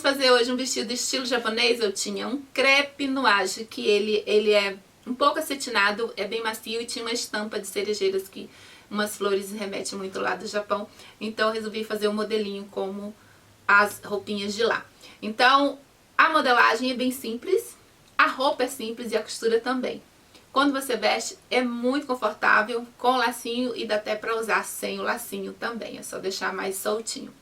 fazer hoje um vestido estilo japonês. Eu tinha um crepe nuage, que ele é um pouco acetinado, é bem macio e tinha uma estampa de cerejeiras que umas flores remetem muito lá do Japão. Então eu resolvi fazer um modelinho como as roupinhas de lá. Então a modelagem é bem simples, a roupa é simples e a costura também. Quando você veste é muito confortável, com lacinho, e dá até para usar sem o lacinho também, é só deixar mais soltinho.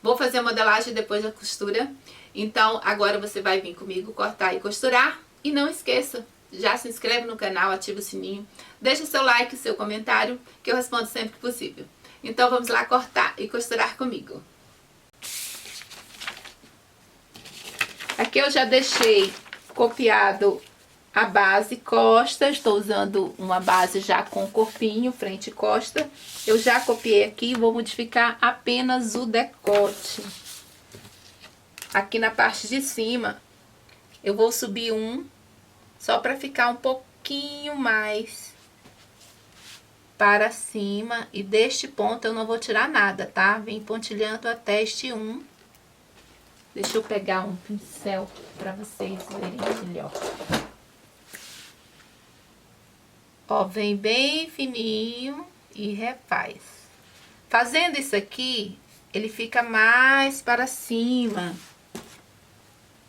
Vou fazer a modelagem depois da costura, então agora você vai vir comigo cortar e costurar. E não esqueça, já se inscreve no canal, ativa o sininho, deixa seu like, seu comentário, que eu respondo sempre que possível. Então vamos lá cortar e costurar comigo. Aqui eu já deixei copiado a base costa, estou usando uma base já com corpinho, frente e costa. Eu já copiei aqui, vou modificar apenas o decote. Aqui na parte de cima, eu vou subir um, só para ficar um pouquinho mais para cima. E deste ponto eu não vou tirar nada, tá? Vem pontilhando até este um. Deixa eu pegar um pincel para vocês verem melhor. Ó, vem bem fininho e refaz. Fazendo isso aqui, ele fica mais para cima.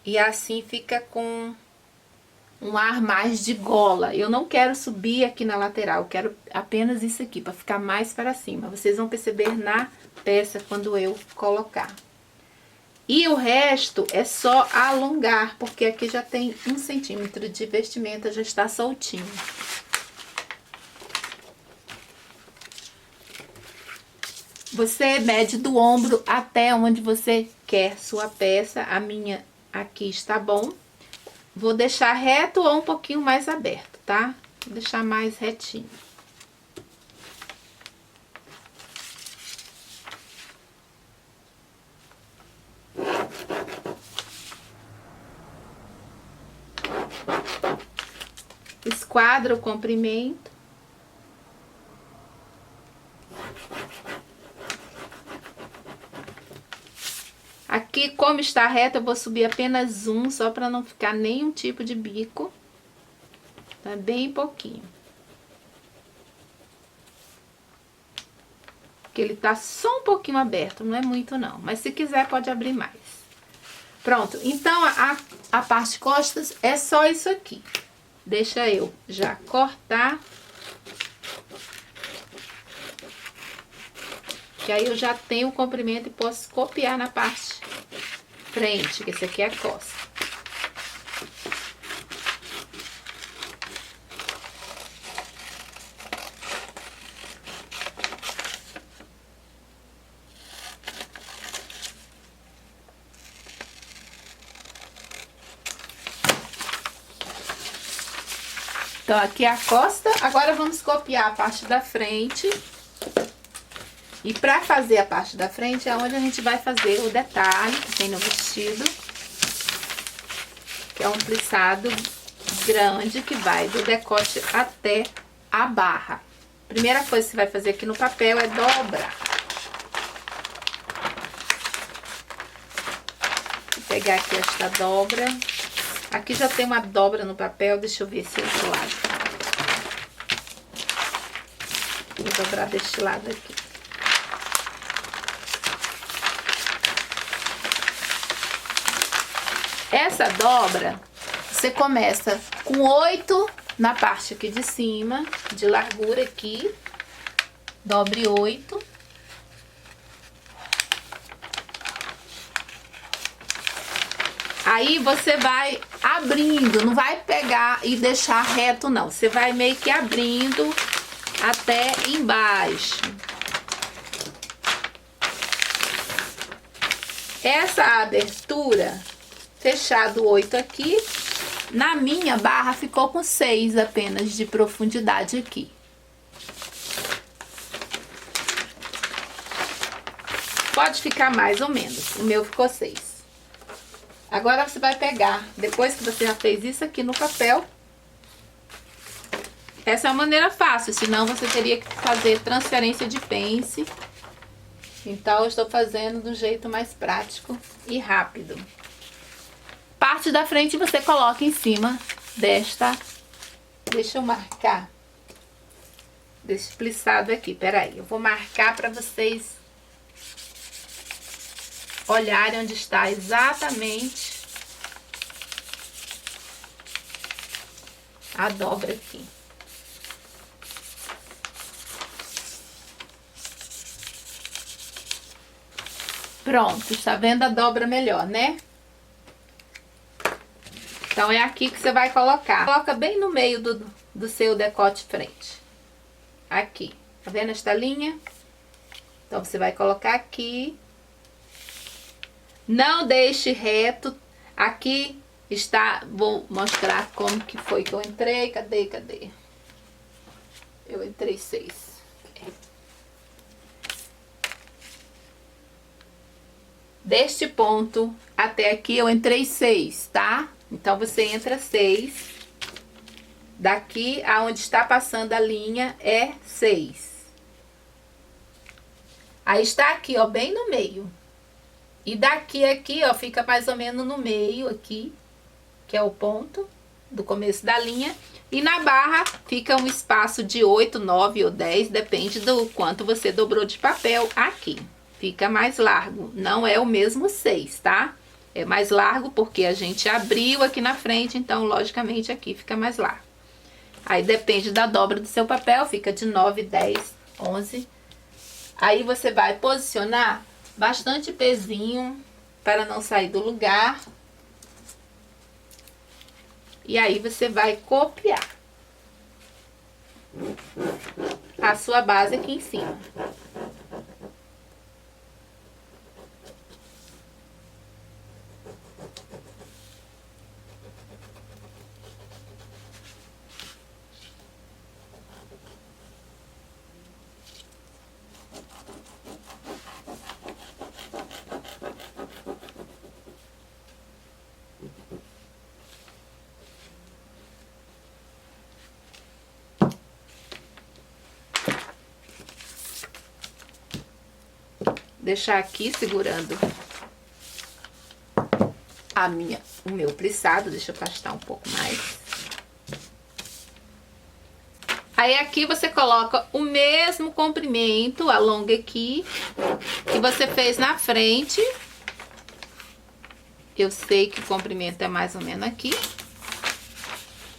E assim fica com um ar mais de gola. Eu não quero subir aqui na lateral, eu quero apenas isso aqui, para ficar mais para cima. Vocês vão perceber na peça quando eu colocar. E o resto é só alongar, porque aqui já tem 1 centímetro de vestimenta, já está soltinho. Você mede do ombro até onde você quer sua peça. A minha aqui está bom. Vou deixar reto ou um pouquinho mais aberto, tá? Vou deixar mais retinho. Esquadra o comprimento. Aqui, como está reto, eu vou subir apenas um, só para não ficar nenhum tipo de bico. Tá bem pouquinho. Porque ele tá só um pouquinho aberto, não é muito não. Mas se quiser, pode abrir mais. Pronto, então a parte costas é só isso aqui. Deixa eu já cortar. Que aí eu já tenho o comprimento e posso copiar na parte frente, que esse aqui é a costa. Então, aqui é a costa. Agora, vamos copiar a parte da frente. E pra fazer a parte da frente é onde a gente vai fazer o detalhe que tem no vestido. Que é um plissado grande que vai do decote até a barra. Primeira coisa que você vai fazer aqui no papel é dobrar. Vou pegar aqui esta dobra. Aqui já tem uma dobra no papel, deixa eu ver esse outro lado. Vou dobrar deste lado aqui. Essa dobra, você começa com 8 na parte aqui de cima, de largura aqui. Dobre 8. Aí você vai abrindo, não vai pegar e deixar reto não. Você vai meio que abrindo até embaixo. Essa abertura, fechado 8 aqui, na minha barra ficou com 6 apenas de profundidade aqui. Pode ficar mais ou menos, o meu ficou 6. Agora você vai pegar, depois que você já fez isso aqui no papel, essa é uma maneira fácil, senão você teria que fazer transferência de pence. Então eu estou fazendo do jeito mais prático e rápido. Parte da frente você coloca em cima desta... Deixa eu marcar. Desse plissado aqui, peraí. Eu vou marcar pra vocês olharem onde está exatamente a dobra aqui. Pronto, está vendo a dobra melhor, né? Então, é aqui que você vai colocar. Coloca bem no meio do seu decote frente. Aqui. Tá vendo esta linha? Então, você vai colocar aqui. Não deixe reto. Aqui está... Vou mostrar como que foi que eu entrei. Cadê? Eu entrei 6. Deste ponto até aqui eu entrei 6, tá? Então, você entra 6. Daqui aonde está passando a linha é 6. Aí está aqui, ó, bem no meio. E daqui aqui, ó, fica mais ou menos no meio aqui, que é o ponto do começo da linha. E na barra fica um espaço de 8, 9 ou 10, depende do quanto você dobrou de papel aqui. Fica mais largo, não é o mesmo 6, tá? É mais largo porque a gente abriu aqui na frente, então, logicamente, aqui fica mais largo. Aí, depende da dobra do seu papel, fica de 9, 10, 11. Aí, você vai posicionar bastante pezinho para não sair do lugar. E aí, você vai copiar a sua base aqui em cima. Deixar aqui segurando o meu plissado. Deixa eu afastar um pouco mais. Aí aqui você coloca o mesmo comprimento, alonga aqui, que você fez na frente. Eu sei que o comprimento é mais ou menos aqui.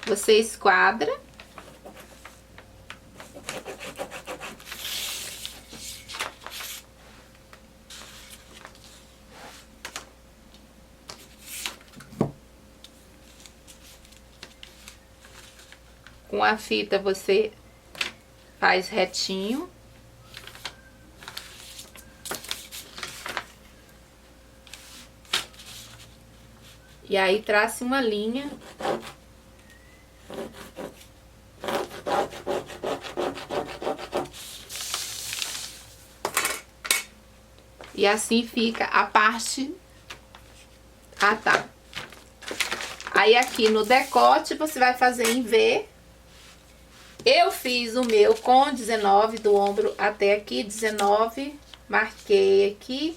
Você esquadra. Com a fita você faz retinho. E aí trace uma linha. E assim fica a parte... Ah, tá. Aí aqui no decote você vai fazer em V. Eu fiz o meu com 19 do ombro até aqui, 19, marquei aqui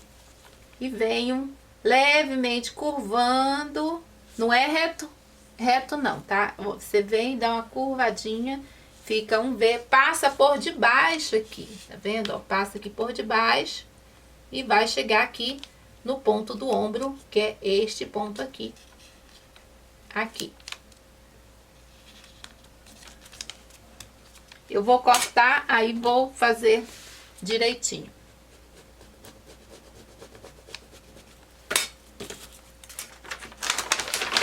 e venho levemente curvando, não é reto não, tá? Você vem, dá uma curvadinha, fica um V, passa por debaixo aqui, tá vendo? Ó, passa aqui por debaixo e vai chegar aqui no ponto do ombro, que é este ponto aqui, aqui. Eu vou cortar, aí vou fazer direitinho.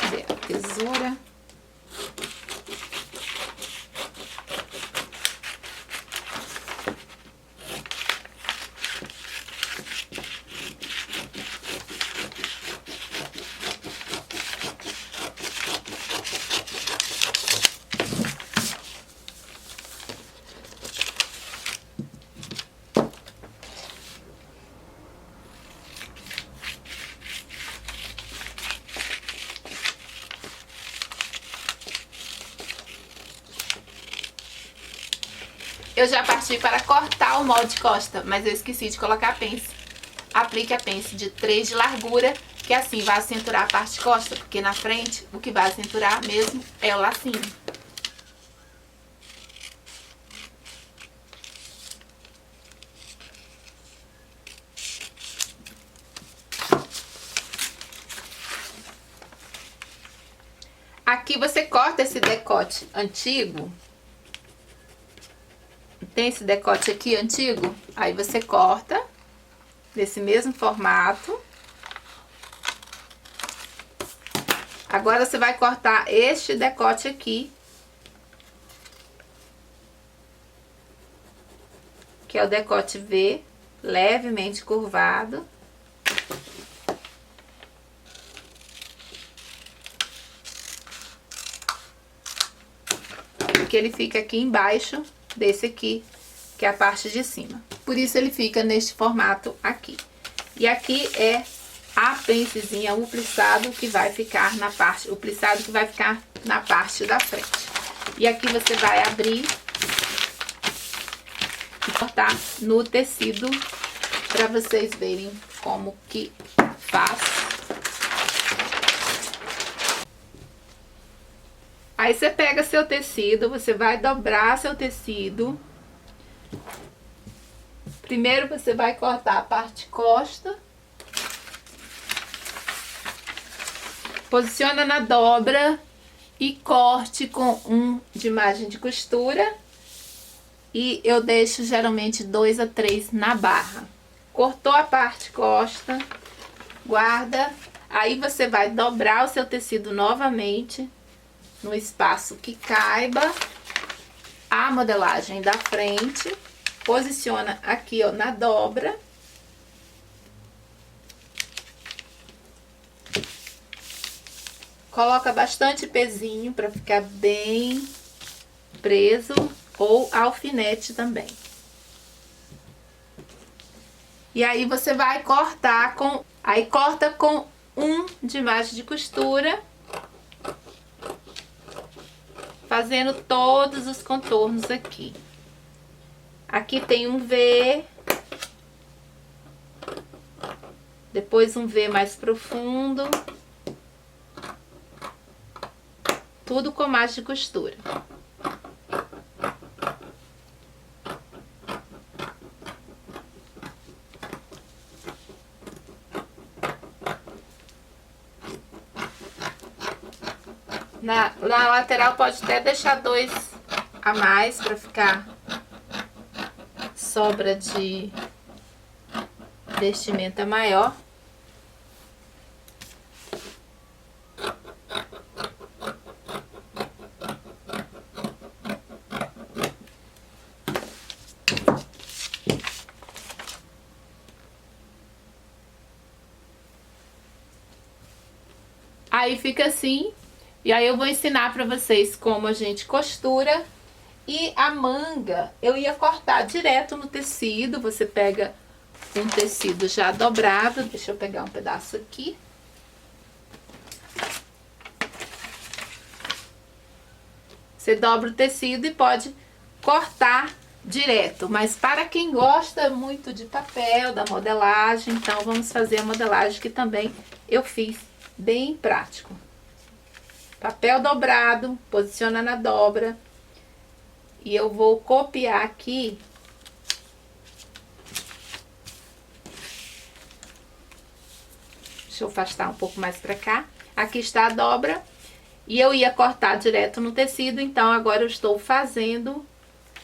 Cadê a tesoura? Eu já parti para cortar o molde de costa, mas eu esqueci de colocar a pence. Aplique a pence de 3 de largura, que que assim vai acinturar a parte costa, porque na frente o que vai acinturar mesmo é o lacinho. Aqui você corta esse decote antigo. Tem esse decote aqui antigo? Aí você corta desse mesmo formato. Agora você vai cortar este decote aqui, que é o decote V, levemente curvado. Porque ele fica aqui embaixo desse aqui, que é a parte de cima. Por isso ele fica neste formato aqui. E aqui é a pencezinha, o plissado que vai ficar na parte, o plissado que vai ficar na parte da frente. E aqui você vai abrir e cortar no tecido para vocês verem como que faz. Aí você pega seu tecido, você vai dobrar seu tecido. Primeiro você vai cortar a parte costa. Posiciona na dobra e corte com um de margem de costura. E eu deixo geralmente 2 a 3 na barra. Cortou a parte costa, guarda. Aí você vai dobrar o seu tecido novamente no espaço que caiba a modelagem da frente. Posiciona aqui, ó, na dobra. Coloca bastante pezinho para ficar bem preso, ou alfinete também. E aí você vai cortar com... Aí corta com um de margem de costura, fazendo todos os contornos aqui. Aqui tem um V, depois um V mais profundo, tudo com margem de costura. Na lateral pode até deixar 2 a mais para ficar sobra de vestimenta maior. Aí fica assim. E aí eu vou ensinar pra vocês como a gente costura. E a manga eu ia cortar direto no tecido. Você pega um tecido já dobrado. Deixa eu pegar um pedaço aqui. Você dobra o tecido e pode cortar direto. Mas para quem gosta muito de papel, da modelagem, então vamos fazer a modelagem que também eu fiz bem prático. Papel dobrado, posiciona na dobra. E eu vou copiar aqui. Deixa eu afastar um pouco mais pra cá. Aqui está a dobra. E eu ia cortar direto no tecido, então agora eu estou fazendo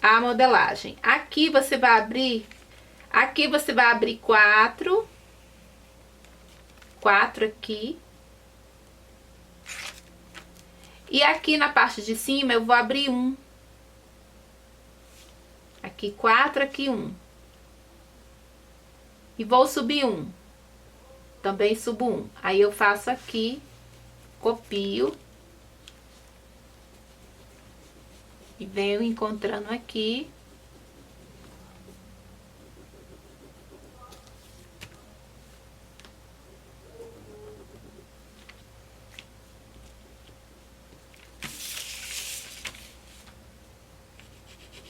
a modelagem. Aqui você vai abrir 4 aqui. E aqui na parte de cima eu vou abrir 1. Aqui 4, aqui 1. E vou subir 1. Também subo 1. Aí eu faço aqui, copio. E venho encontrando aqui.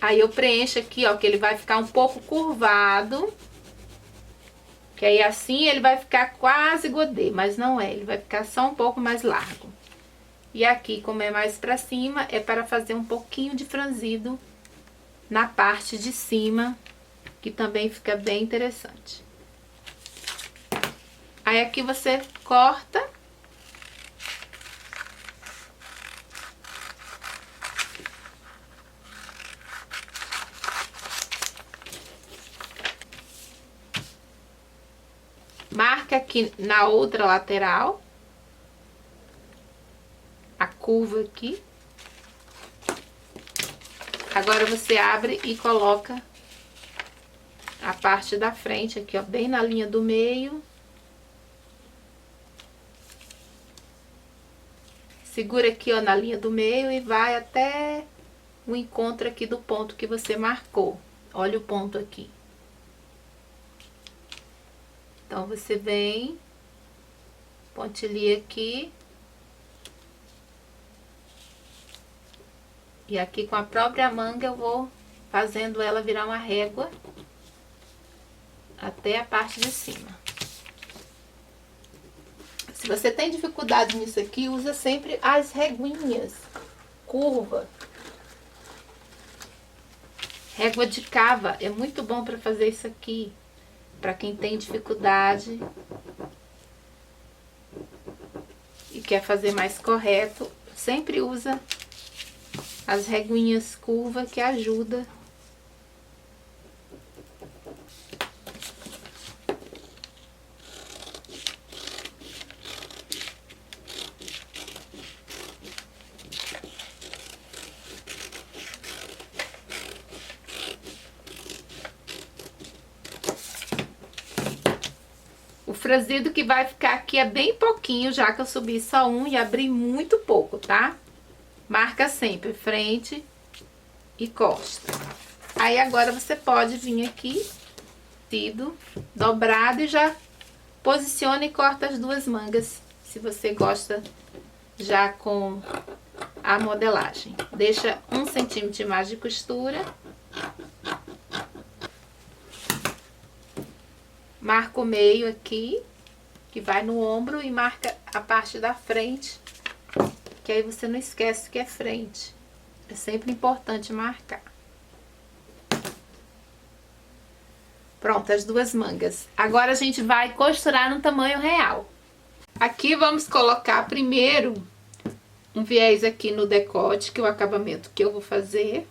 Aí eu preencho aqui, ó, que ele vai ficar um pouco curvado. Que aí assim ele vai ficar quase godê, mas não é, ele vai ficar só um pouco mais largo. E aqui, como é mais pra cima, é para fazer um pouquinho de franzido na parte de cima, que também fica bem interessante. Aí aqui você corta. Marca aqui na outra lateral. A curva aqui. Agora você abre e coloca a parte da frente aqui, ó, bem na linha do meio. Segura aqui, ó, na linha do meio e vai até o encontro aqui do ponto que você marcou. Olha o ponto aqui. Então, você vem, pontilha aqui. E aqui com a própria manga eu vou fazendo ela virar uma régua até a parte de cima. Se você tem dificuldade nisso aqui, usa sempre as reguinhas, curva. Régua de cava é muito bom para fazer isso aqui, para quem tem dificuldade e quer fazer mais correto, sempre usa as reguinhas curva que ajuda. O franzido que vai ficar aqui é bem pouquinho, já que eu subi só um e abri muito pouco, tá? Marca sempre frente e costa. Aí agora você pode vir aqui, tecido dobrado, e já posiciona e corta as duas mangas, se você gosta já com a modelagem. Deixa 1 centímetro de margem de costura. Marca o meio aqui, que vai no ombro, e marca a parte da frente, que aí você não esquece que é frente. É sempre importante marcar. Pronto, as duas mangas. Agora a gente vai costurar no tamanho real. Aqui vamos colocar primeiro um viés aqui no decote, que é o acabamento que eu vou fazer.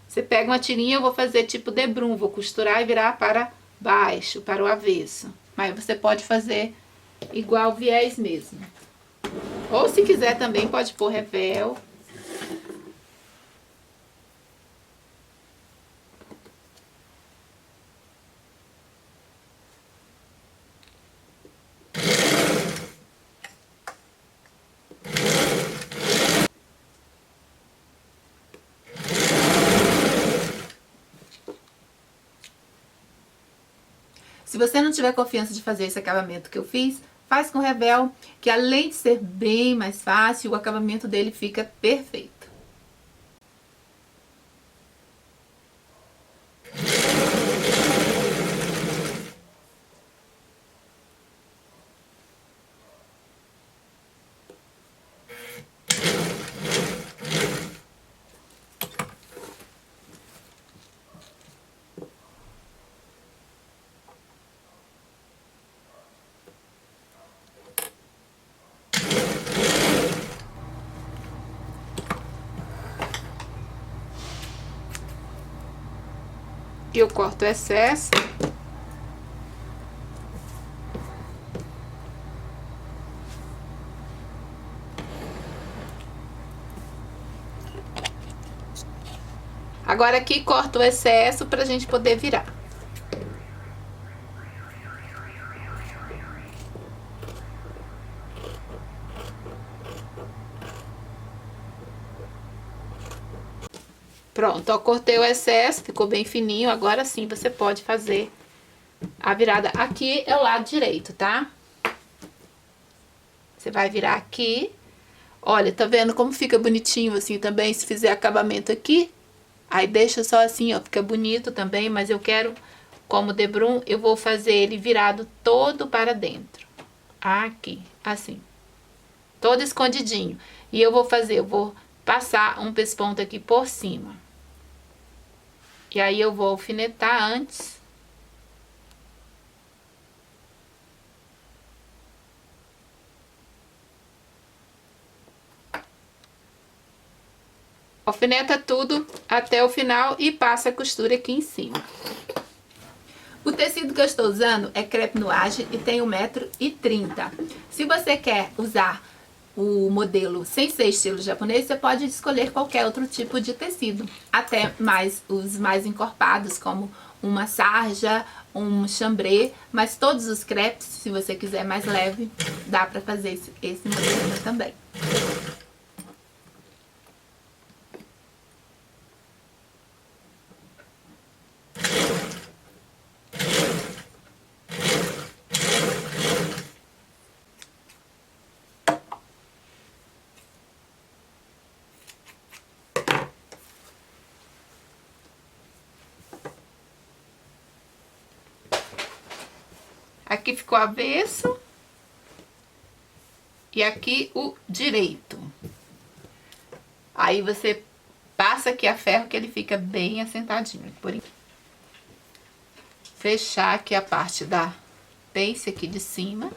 Você pega uma tirinha, eu vou fazer tipo debrum, vou costurar e virar para baixo, para o avesso. Mas você pode fazer igual viés mesmo. Ou se quiser também pode pôr revel. Se você não tiver confiança de fazer esse acabamento que eu fiz, faz com revel, que além de ser bem mais fácil, o acabamento dele fica perfeito. Eu corto o excesso. Agora aqui corto o excesso pra gente poder virar. Pronto, ó, cortei o excesso, ficou bem fininho. Agora sim você pode fazer a virada. Aqui é o lado direito, tá? Você vai virar aqui. Olha, tá vendo como fica bonitinho assim também, se fizer acabamento aqui? Aí deixa só assim, ó, fica bonito também, mas eu quero como debrum, eu vou fazer ele virado todo para dentro. Aqui, assim. Todo escondidinho. E eu vou passar um pesponto aqui por cima. E aí eu vou alfinetar antes. Alfineta tudo até o final e passa a costura aqui em cima. O tecido que eu estou usando é crepe nuage e tem 1,30 m. Se você quer usar o modelo sem ser estilo japonês, você pode escolher qualquer outro tipo de tecido. Até os mais encorpados, como uma sarja, um chambré. Mas todos os crepes, se você quiser mais leve, dá pra fazer esse modelo também. Aqui ficou avesso. E aqui o direito. Aí você passa aqui a ferro que ele fica bem assentadinho. Fechar aqui a parte da pence aqui de cima.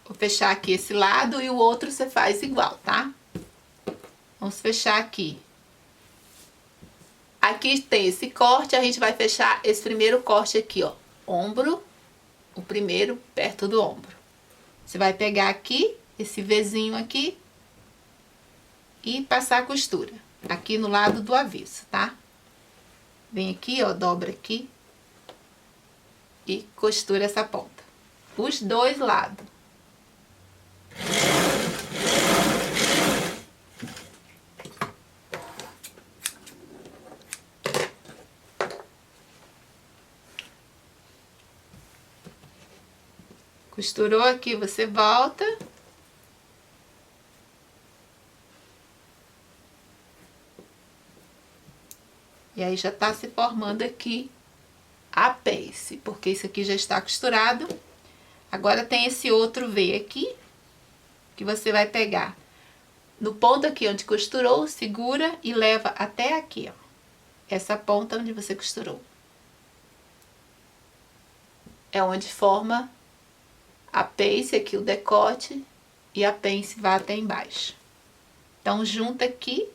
Vou fechar aqui esse lado e o outro você faz igual, tá? Vamos fechar aqui. Aqui tem esse corte, a gente vai fechar esse primeiro corte aqui, ó. Ombro, o primeiro perto do ombro. Você vai pegar aqui, esse Vzinho aqui, e passar a costura. Aqui no lado do avesso, tá? Vem aqui, ó, dobra aqui. E costura essa ponta. Os dois lados. Costurou aqui, você volta. E aí já tá se formando aqui a pence, porque isso aqui já está costurado. Agora tem esse outro V aqui, que você vai pegar no ponto aqui onde costurou, segura e leva até aqui, ó. Essa ponta onde você costurou. É onde forma a pence aqui, o decote, e a pence vai até embaixo. Então, junta aqui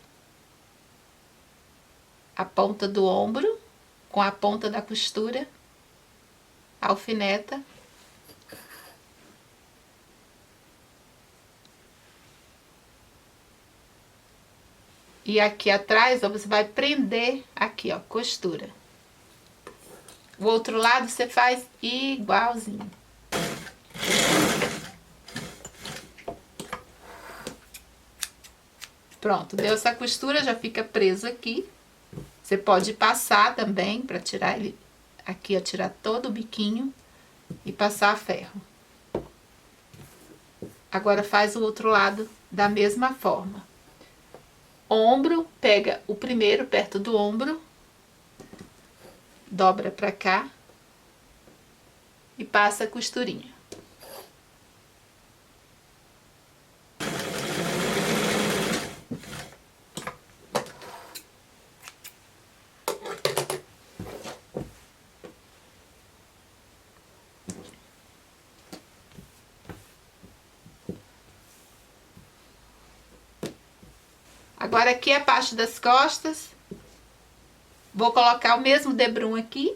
a ponta do ombro com a ponta da costura, alfineta. E aqui atrás, ó, você vai prender aqui, ó, costura. O outro lado você faz igualzinho. Pronto, deu essa costura, já fica preso aqui. Você pode passar também para tirar ele aqui, ó, tirar todo o biquinho e passar a ferro. Agora faz o outro lado da mesma forma. Ombro, pega o primeiro perto do ombro, dobra pra cá e passa a costurinha. Agora aqui a parte das costas, vou colocar o mesmo debrum aqui.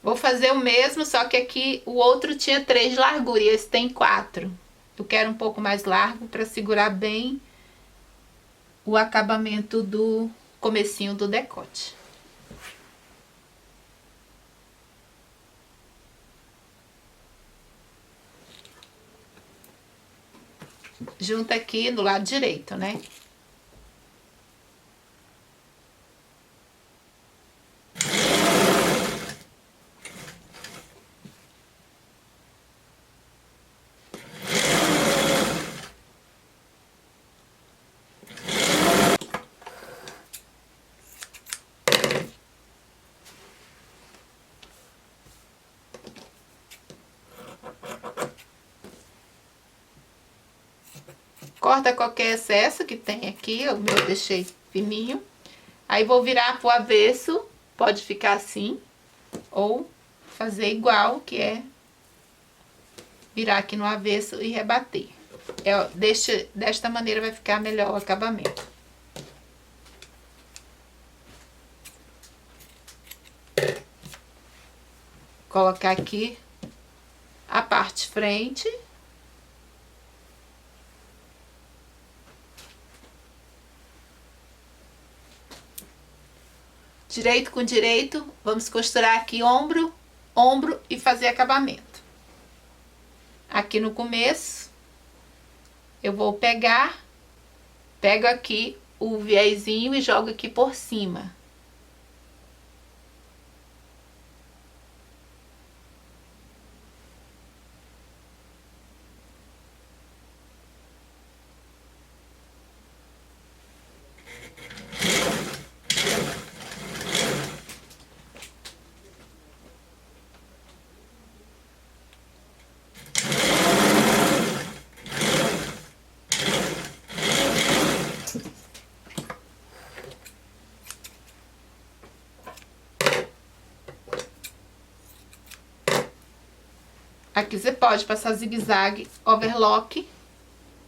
Vou fazer o mesmo, só que aqui o outro tinha 3 de largura e esse tem 4. Eu quero um pouco mais largo para segurar bem o acabamento do comecinho do decote. Junta aqui do lado direito, né? Corta qualquer excesso que tem aqui, o meu eu deixei fininho. Aí vou virar pro avesso, pode ficar assim, ou fazer igual, que é virar aqui no avesso e rebater. Desta maneira vai ficar melhor o acabamento. Colocar aqui a parte frente. Direito com direito, vamos costurar aqui ombro, ombro e fazer acabamento. Aqui no começo, eu vou pego aqui o viezinho e jogo aqui por cima. Aqui você pode passar zigue-zague, overlock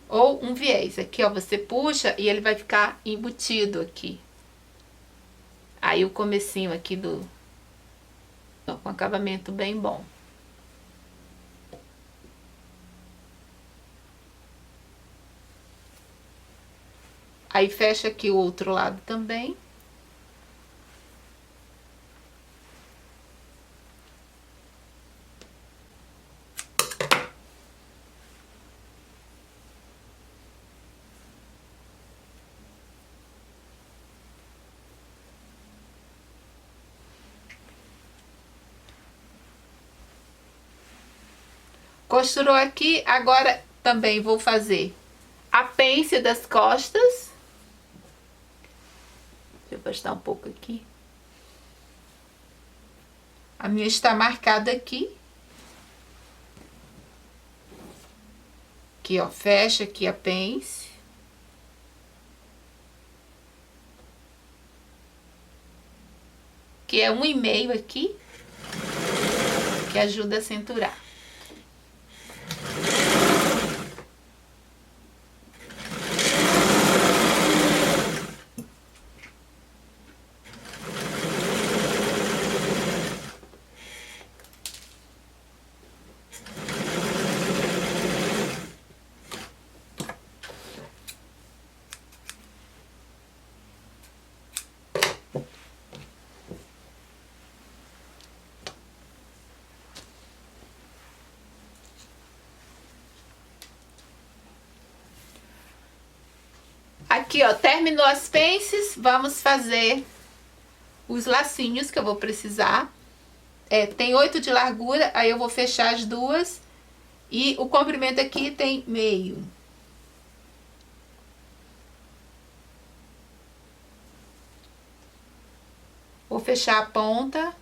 ou um viés. Aqui, ó, você puxa e ele vai ficar embutido aqui. Aí o comecinho aqui ó, com acabamento bem bom. Aí fecha aqui o outro lado também. Costurou aqui, agora também vou fazer a pence das costas. Deixa eu afastar um pouco aqui. A minha está marcada aqui. Aqui, ó, fecha aqui a pence. Que é 1,5 aqui, que ajuda a cinturar. Aqui, ó, terminou as pences, vamos fazer os lacinhos que eu vou precisar. Tem 8 de largura, aí eu vou fechar as duas. E o comprimento aqui tem meio. Vou fechar a ponta.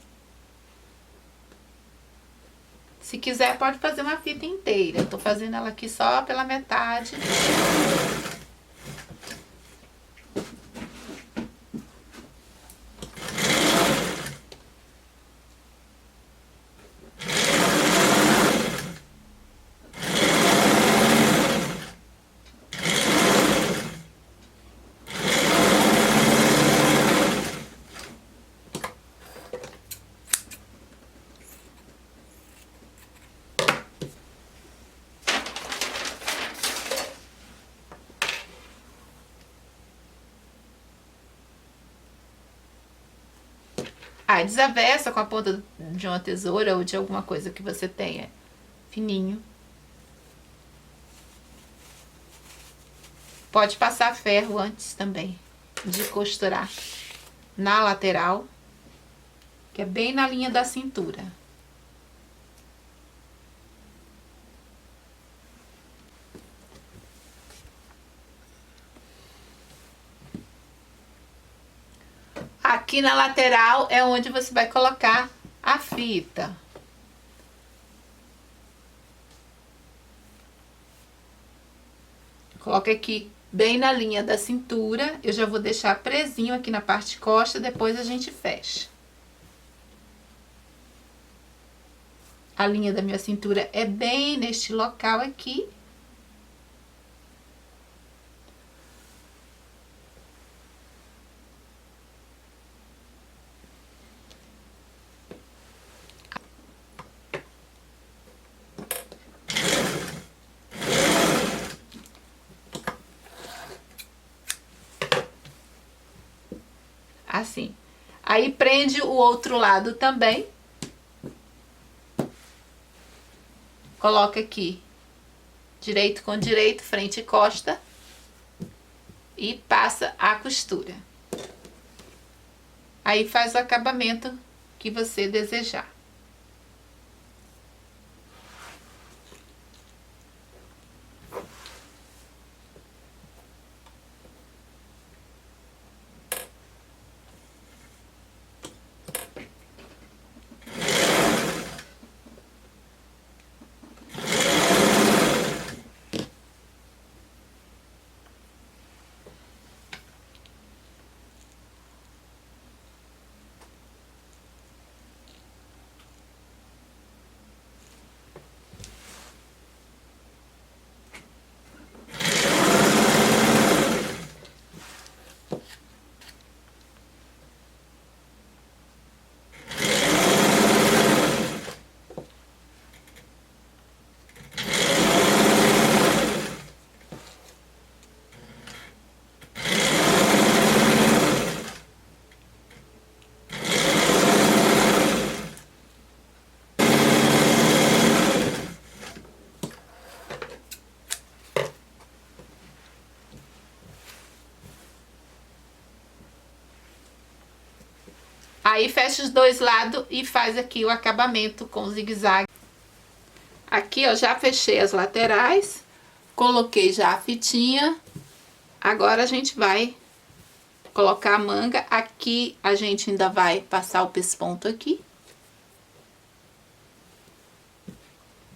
Se quiser, pode fazer uma fita inteira. Eu tô fazendo ela aqui só pela metade. Aí desavessa com a ponta de uma tesoura ou de alguma coisa que você tenha fininho. Pode passar ferro antes também de costurar na lateral, que é bem na linha da cintura. Aqui na lateral é onde você vai colocar a fita. Coloca aqui bem na linha da cintura. Eu já vou deixar presinho aqui na parte costa, depois a gente fecha. A linha da minha cintura é bem neste local aqui. Assim. Aí prende o outro lado também. Coloca aqui, direito com direito, frente e costa. E passa a costura. Aí faz o acabamento que você desejar. Aí fecha os dois lados e faz aqui o acabamento com zigue-zague. Aqui, ó, já fechei as laterais, coloquei já a fitinha. Agora a gente vai colocar a manga. Aqui a gente ainda vai passar o pesponto aqui.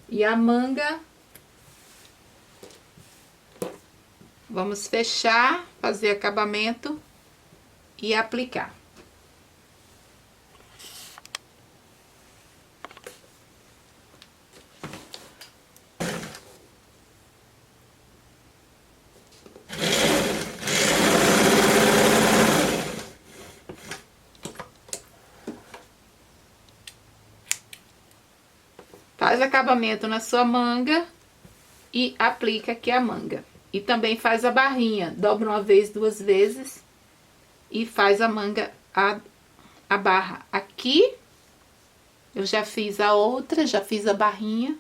E a manga, vamos fechar, fazer acabamento e aplicar. Faz acabamento na sua manga e aplica aqui a manga. E também faz a barrinha, dobra uma vez, duas vezes e faz a manga, a barra aqui. Eu já fiz a outra, já fiz a barrinha.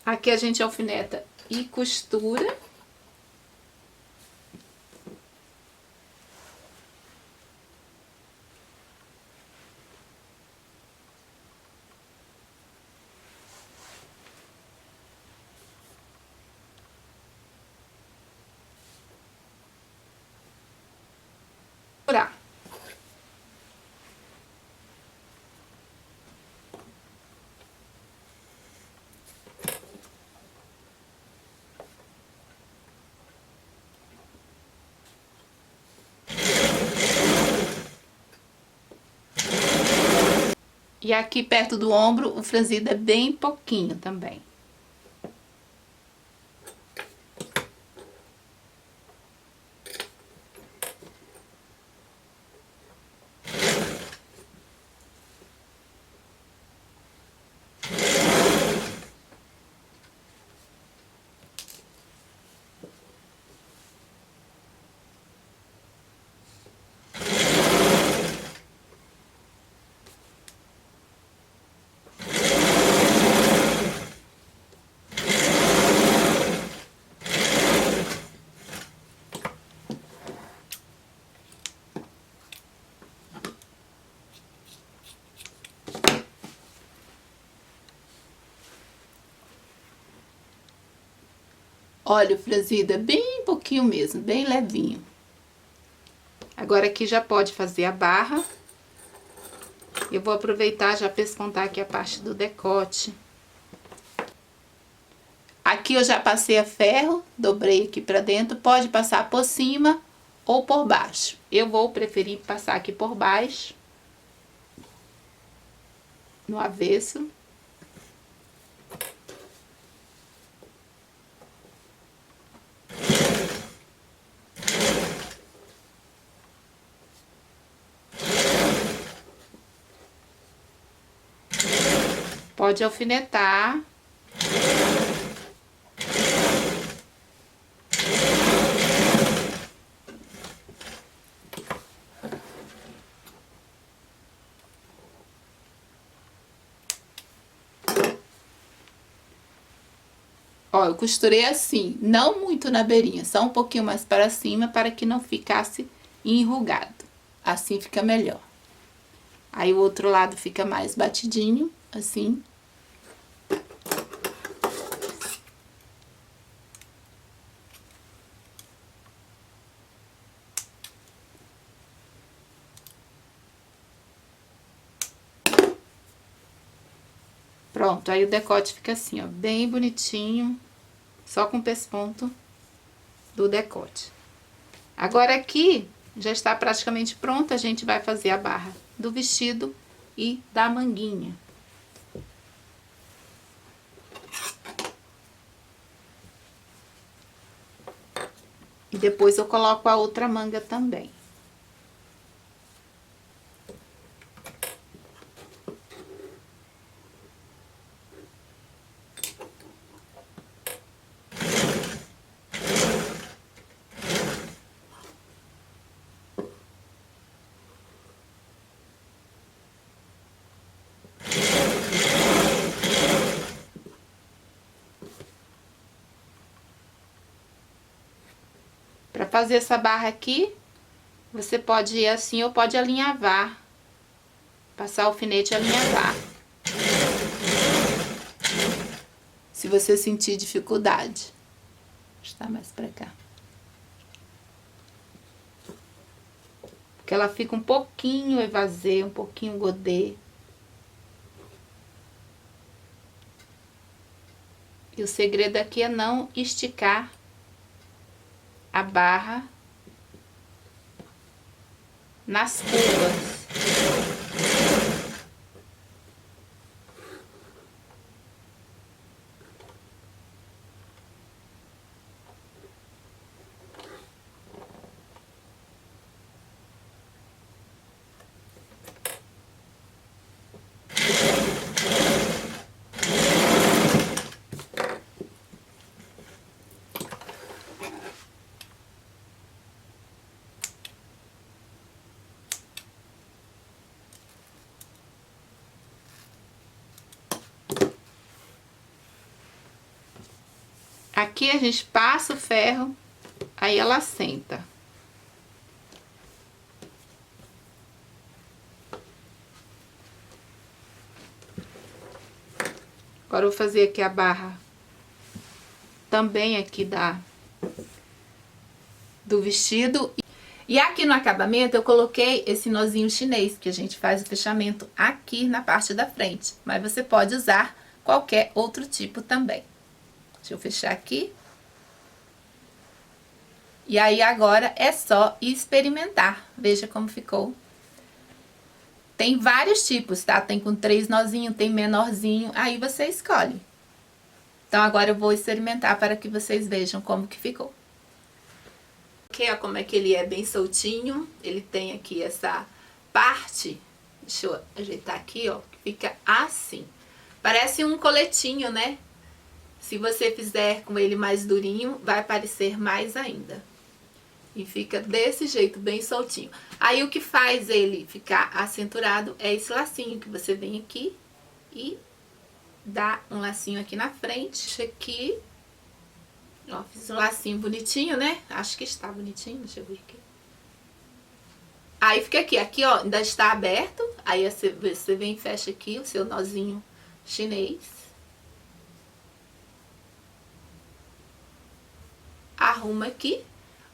Aqui a gente alfineta e costura. Furar. E aqui perto do ombro, o franzido é bem pouquinho também. Olha o franzido, é bem pouquinho mesmo, bem levinho. Agora aqui já pode fazer a barra. Eu vou aproveitar já pespontar aqui a parte do decote. Aqui eu já passei a ferro, dobrei aqui pra dentro, pode passar por cima ou por baixo. Eu vou preferir passar aqui por baixo, no avesso. Pode alfinetar. Ó, eu costurei assim, não muito na beirinha, só um pouquinho mais para cima, para que não ficasse enrugado. Assim fica melhor. Aí o outro lado fica mais batidinho, assim. Pronto, aí o decote fica assim, ó, bem bonitinho, só com o pesponto do decote. Agora aqui já está praticamente pronta, a gente vai fazer a barra do vestido e da manguinha. E depois eu coloco a outra manga também. Para fazer essa barra aqui, você pode ir assim ou pode alinhavar. Passar o alfinete e alinhavar. Se você sentir dificuldade. Deixa eu dar mais pra cá. Porque ela fica um pouquinho evasê, um pouquinho godê. E o segredo aqui é não esticar a barra nas curvas. Aqui a gente passa o ferro, aí ela senta. Agora eu vou fazer aqui a barra também aqui do vestido. E aqui no acabamento eu coloquei esse nozinho chinês, que a gente faz o fechamento aqui na parte da frente. Mas você pode usar qualquer outro tipo também. Deixa eu fechar aqui. E aí agora é só experimentar. Veja como ficou. Tem vários tipos, tá? Tem com 3 nozinhos, tem menorzinho. Aí você escolhe. Então agora eu vou experimentar para que vocês vejam como que ficou. Aqui, ó, como é que ele é bem soltinho. Ele tem aqui essa parte. Deixa eu ajeitar aqui, ó. Que fica assim. Parece um coletinho, né? Se você fizer com ele mais durinho, vai parecer mais ainda. E fica desse jeito, bem soltinho. Aí o que faz ele ficar acinturado é esse lacinho, que você vem aqui e dá um lacinho aqui na frente. Aqui, ó, fiz um lacinho bonitinho, né? Acho que está bonitinho, deixa eu ver aqui. Aí fica aqui, ó, ainda está aberto. Aí você vem e fecha aqui o seu nozinho chinês. arruma aqui.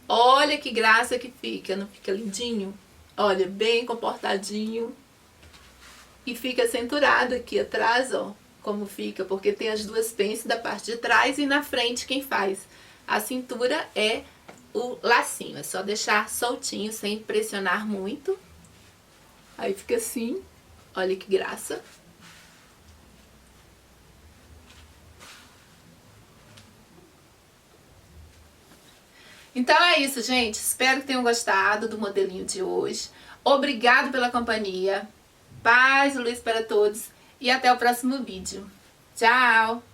Olha que graça que fica, não fica lindinho? Olha, bem comportadinho. E fica cinturado aqui atrás, ó, como fica, porque tem as duas pences da parte de trás e na frente quem faz a cintura é o lacinho. É só deixar soltinho, sem pressionar muito. Aí fica assim, olha que graça. Então é isso, gente. Espero que tenham gostado do modelinho de hoje. Obrigado pela companhia. Paz e luz para todos. E até o próximo vídeo. Tchau!